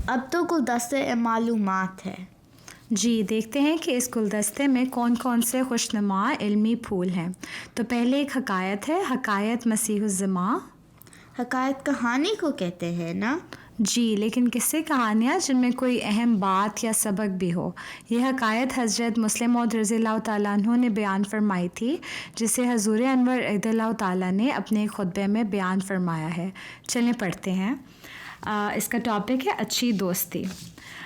اب تو گلدستے معلومات ہے۔ جی دیکھتے ہیں کہ اس گلدستے میں کون کون سے خوشنما علمی پھول ہیں۔ تو پہلے ایک حکایت ہے، حکایت مسیح الزماں۔ حکایت کہانی کو کہتے ہیں نا؟ جی، لیکن قصے کہانیاں جن میں کوئی اہم بات یا سبق بھی ہو۔ یہ حکایت حضرت مسلم موعود رضی اللہ تعالیٰ عنہ نے بیان فرمائی تھی، جسے حضور انور عید اللہ تعالیٰ نے اپنے خطبے میں بیان فرمایا ہے۔ چلیں پڑھتے ہیں۔ اس کا ٹاپک ہے اچھی دوستی۔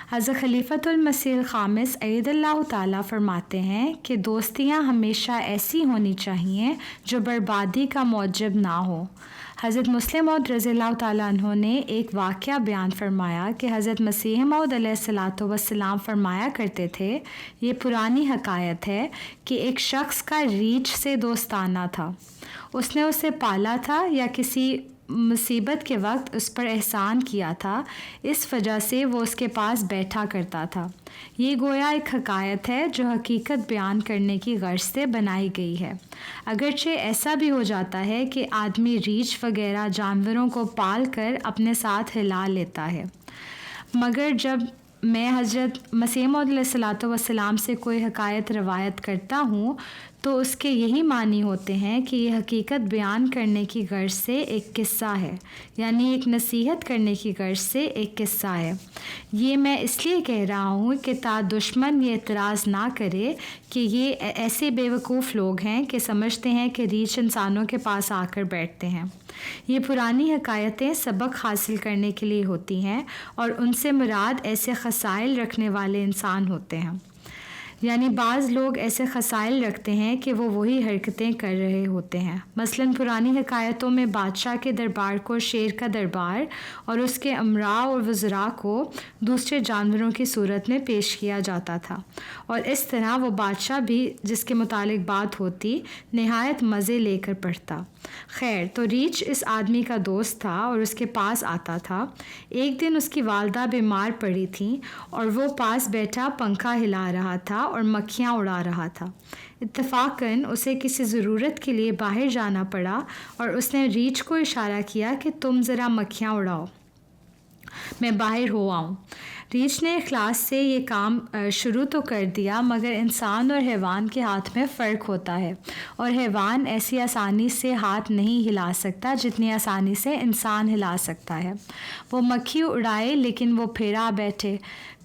حضرت خلیفۃ المسیح الخامس عید اللہ تعالیٰ فرماتے ہیں کہ دوستیاں ہمیشہ ایسی ہونی چاہیے جو بربادی کا موجب نہ ہو۔ حضرت مسلم موعود رضی اللہ تعالیٰ عنہ نے ایک واقعہ بیان فرمایا کہ حضرت مسیح موعود علیہ الصلاۃ والسلام فرمایا کرتے تھے، یہ پرانی حکایت ہے کہ ایک شخص کا ریچھ سے دوستانہ تھا۔ اس نے اسے پالا تھا یا کسی مصیبت کے وقت اس پر احسان کیا تھا، اس وجہ سے وہ اس کے پاس بیٹھا کرتا تھا۔ یہ گویا ایک حکایت ہے جو حقیقت بیان کرنے کی غرض سے بنائی گئی ہے۔ اگرچہ ایسا بھی ہو جاتا ہے کہ آدمی ریچھ وغیرہ جانوروں کو پال کر اپنے ساتھ ہلا لیتا ہے، مگر جب میں حضرت مسیح موعود علیہ الصلاۃ والسلام سے کوئی حکایت روایت کرتا ہوں تو اس کے یہی معنی ہوتے ہیں کہ یہ حقیقت بیان کرنے کی غرض سے ایک قصہ ہے، یعنی ایک نصیحت کرنے کی غرض سے ایک قصہ ہے۔ یہ میں اس لیے کہہ رہا ہوں کہ تا دشمن یہ اعتراض نہ کرے کہ یہ ایسے بیوقوف لوگ ہیں کہ سمجھتے ہیں کہ ریچھ انسانوں کے پاس آ کر بیٹھتے ہیں۔ یہ پرانی حکایتیں سبق حاصل کرنے کے لیے ہوتی ہیں اور ان سے مراد ایسے خصائل رکھنے والے انسان ہوتے ہیں، یعنی بعض لوگ ایسے خصائل رکھتے ہیں کہ وہ وہی حرکتیں کر رہے ہوتے ہیں۔ مثلاً پرانی حکایتوں میں بادشاہ کے دربار کو شیر کا دربار اور اس کے امراء اور وزراء کو دوسرے جانوروں کی صورت میں پیش کیا جاتا تھا، اور اس طرح وہ بادشاہ بھی جس کے متعلق بات ہوتی نہایت مزے لے کر پڑھتا۔ خیر، تو ریچھ اس آدمی کا دوست تھا اور اس کے پاس آتا تھا۔ ایک دن اس کی والدہ بیمار پڑی تھیں اور وہ پاس بیٹھا پنکھا ہلا رہا تھا اور مکھیاں اڑا رہا تھا۔ اتفاقاً اسے کسی ضرورت کے لیے باہر جانا پڑا اور اس نے ریچھ کو اشارہ کیا کہ تم ذرا مکھیاں اڑاؤ، میں باہر ہو آؤں۔ ریچھ نے اخلاص سے یہ کام شروع تو کر دیا، مگر انسان اور حیوان کے ہاتھ میں فرق ہوتا ہے، اور حیوان ایسی آسانی سے ہاتھ نہیں ہلا سکتا جتنی آسانی سے انسان ہلا سکتا ہے۔ وہ مکھی اڑائے لیکن وہ پھر آ بیٹھے،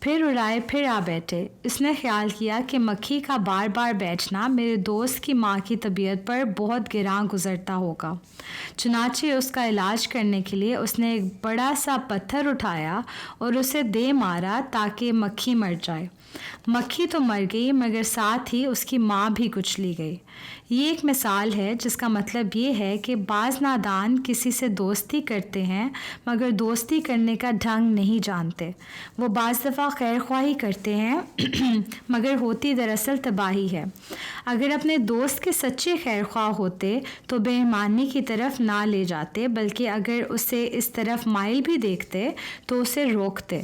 پھر اڑائے پھر آ بیٹھے۔ اس نے خیال کیا کہ مکھی کا بار بار بیٹھنا میرے دوست کی ماں کی طبیعت پر بہت گراں گزرتا ہوگا۔ چنانچہ اس کا علاج کرنے کے لیے اس نے ایک بڑا سا پتھر اٹھایا اور اسے دے مارا تاکہ مکھی مر جائے۔ مکھی تو مر گئی مگر ساتھ ہی اس کی ماں بھی کچلی گئی۔ یہ ایک مثال ہے جس کا مطلب یہ ہے کہ بعض نادان کسی سے دوستی کرتے ہیں مگر دوستی کرنے کا ڈھنگ نہیں جانتے۔ وہ بعض دفعہ خیر خواہی کرتے ہیں مگر ہوتی دراصل تباہی ہے۔ اگر اپنے دوست کے سچے خیر خواہ ہوتے تو بے ایمانی کی طرف نہ لے جاتے، بلکہ اگر اسے اس طرف مائل بھی دیکھتے تو اسے روکتے۔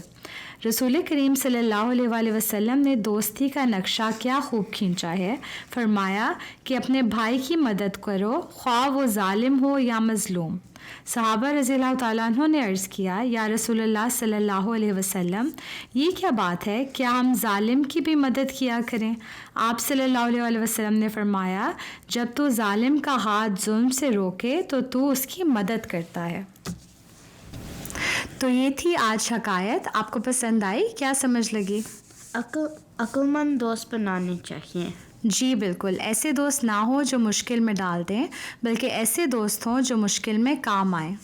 رسول کریم صلی اللہ علیہ وآلہ وسلم نے دوستی کا نقشہ کیا خوب کھینچا ہے۔ فرمایا کہ اپنے بھائی کی مدد کرو، خواہ وہ ظالم ہو یا مظلوم۔ صحابہ رضی اللہ تعالیٰ عنہ نے عرض کیا، یا رسول اللہ صلی اللہ علیہ وسلم، یہ کیا بات ہے، کیا ہم ظالم کی بھی مدد کیا کریں؟ آپ صلی اللہ علیہ وآلہ وسلم نے فرمایا، جب تو ظالم کا ہاتھ ظلم سے روکے تو اس کی مدد کرتا ہے۔ تو یہ تھی آج حکایت۔ آپ کو پسند آئی؟ کیا سمجھ لگی؟ عقل مند دوست بنانے چاہیے۔ جی بالکل، ایسے دوست نہ ہوں جو مشکل میں ڈال دیں، بلکہ ایسے دوست ہوں جو مشکل میں کام آئیں۔